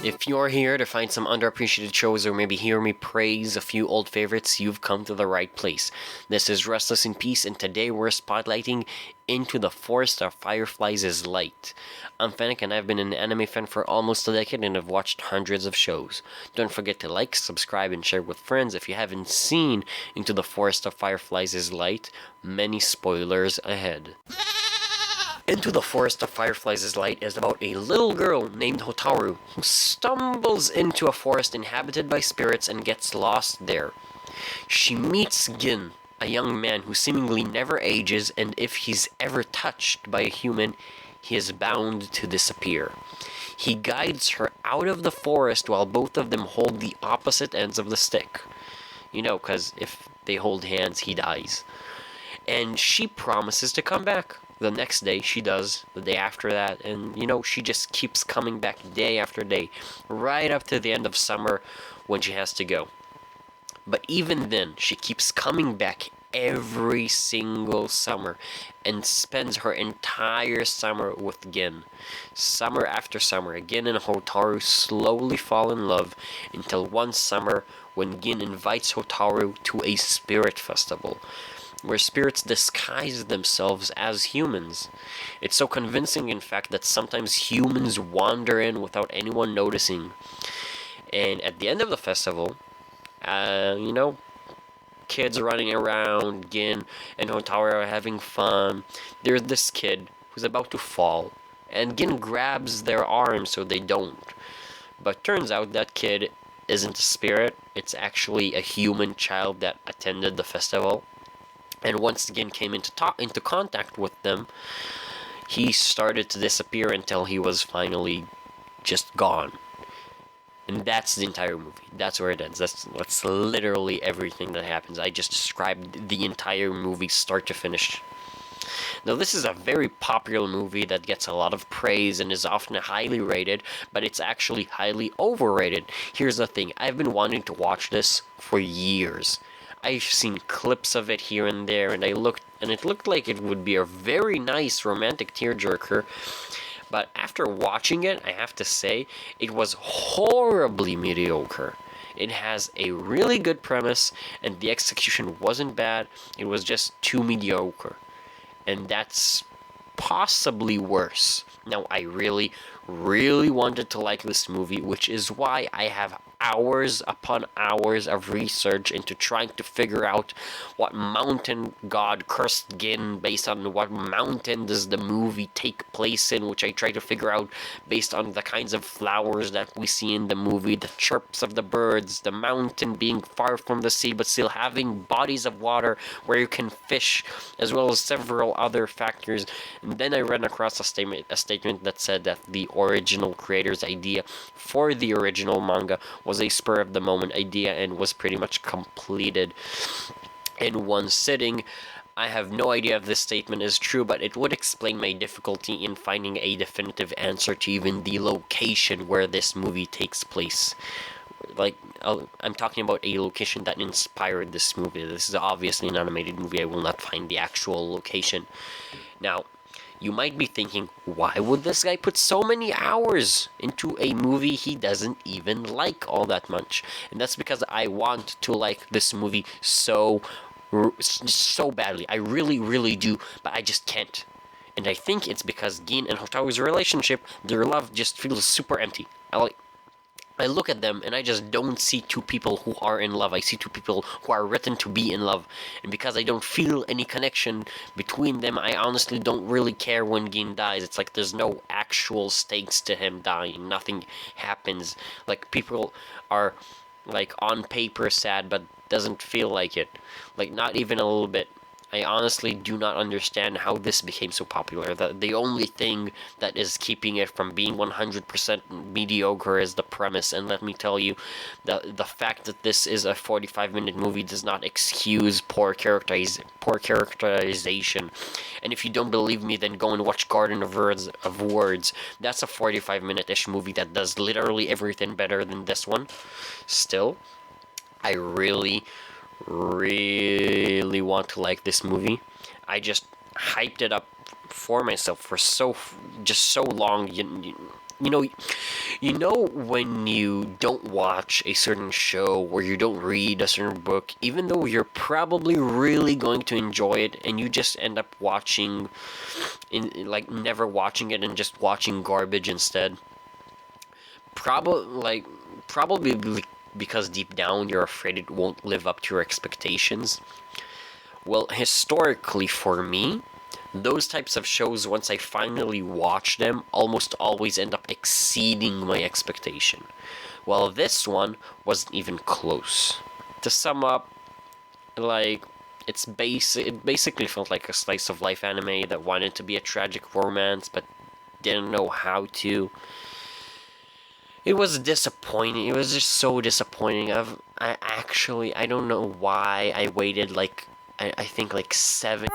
If you're here to find some underappreciated shows or maybe hear me praise a few old favorites, you've come to the right place. This is Restless in Peace, and today we're spotlighting Into the Forest of Fireflies Light. I'm Fennec, and I've been an anime fan for almost a decade and have watched hundreds of shows. Don't forget to like, subscribe, and share with friends if you haven't seen Into the Forest of Fireflies Light. Many spoilers ahead. Into the Forest of Fireflies Light is about a little girl named Hotaru who stumbles into a forest inhabited by spirits and gets lost there. She meets Gin, a young man who seemingly never ages, and if he's ever touched by a human, he is bound to disappear. He guides her out of the forest while both of them hold the opposite ends of the stick. You know, because if they hold hands, he dies. And she promises to come back. The next day, she does. The day after that. And, she just keeps coming back day after day. Right up to the end of summer when she has to go. But even then, she keeps coming back every single summer and spends her entire summer with Gin. Summer after summer, Gin and Hotaru slowly fall in love until one summer when Gin invites Hotaru to a spirit festival, where spirits disguise themselves as humans. It's so convincing, in fact, that sometimes humans wander in without anyone noticing. And at the end of the festival, kids running around, Gin and Hotaru are having fun. There's this kid who's about to fall, and Gin grabs their arm so they don't. But turns out that kid isn't a spirit, it's actually a human child that attended the festival. And once Gin came into contact with them, he started to disappear until he was finally just gone. And that's the entire movie. That's where it ends. That's literally everything that happens. I just described the entire movie start to finish. Now, this is a very popular movie that gets a lot of praise and is often highly rated, but it's actually highly overrated. Here's the thing. I've been wanting to watch this for years. I've seen clips of it here and there, and it looked like it would be a very nice romantic tearjerker. But after watching it, I have to say, it was horribly mediocre. It has a really good premise, and the execution wasn't bad. It was just too mediocre. And that's possibly worse. Now, I really, really wanted to like this movie, which is why I have hours upon hours of research into trying to figure out what mountain god cursed Gin, based on what mountain does the movie take place in, which I try to figure out based on the kinds of flowers that we see in the movie, the chirps of the birds, the mountain being far from the sea but still having bodies of water where you can fish, as well as several other factors. And then I ran across a statement that said that the original creator's idea for the original manga was a spur-of-the-moment idea and was pretty much completed in one sitting. I have no idea if this statement is true, but it would explain my difficulty in finding a definitive answer to even the location where this movie takes place. I'm talking about a location that inspired this movie. This is obviously an animated movie. I will not find the actual location. Now, you might be thinking, why would this guy put so many hours into a movie he doesn't even like all that much? And that's because I want to like this movie so badly. I really, really do, but I just can't. And I think it's because Gin and Hotaru's relationship, their love just feels super empty. I look at them and I just don't see two people who are in love. I see two people who are written to be in love. And because I don't feel any connection between them, I honestly don't really care when Gin dies. It's like there's no actual stakes to him dying. Nothing happens. Like, people are, on paper sad, but doesn't feel like it. Not even a little bit. I honestly do not understand how this became so popular. The only thing that is keeping it from being 100% mediocre is the premise. And let me tell you, the fact that this is a 45-minute movie does not excuse poor characterization. And if you don't believe me, then go and watch Garden of Words. That's a 45-minute-ish movie that does literally everything better than this one. Still, I really want to like this movie. I just hyped it up for myself for so long. you know when you don't watch a certain show or you don't read a certain book, even though you're probably really going to enjoy it, and you just end up watching, like never watching it and just watching garbage instead. Probably because deep down you're afraid it won't live up to your expectations. Well, historically for me, those types of shows, once I finally watch them, almost always end up exceeding my expectation. Well, this one wasn't even close. To sum up, like, it basically felt like a slice of life anime that wanted to be a tragic romance but didn't know how to. It was disappointing. It was just so disappointing. I don't know why I waited like I think like 7.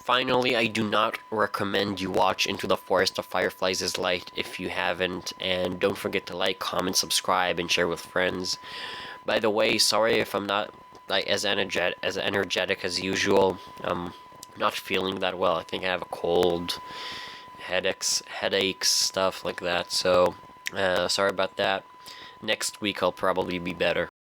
Finally, I do not recommend you watch Into the Forest of Fireflies Light if you haven't, and don't forget to like, comment, subscribe, and share with friends. By the way, sorry if I'm not like as energetic as usual. Not feeling that well. I think I have a cold, headaches, stuff like that. So, sorry about that. Next week I'll probably be better.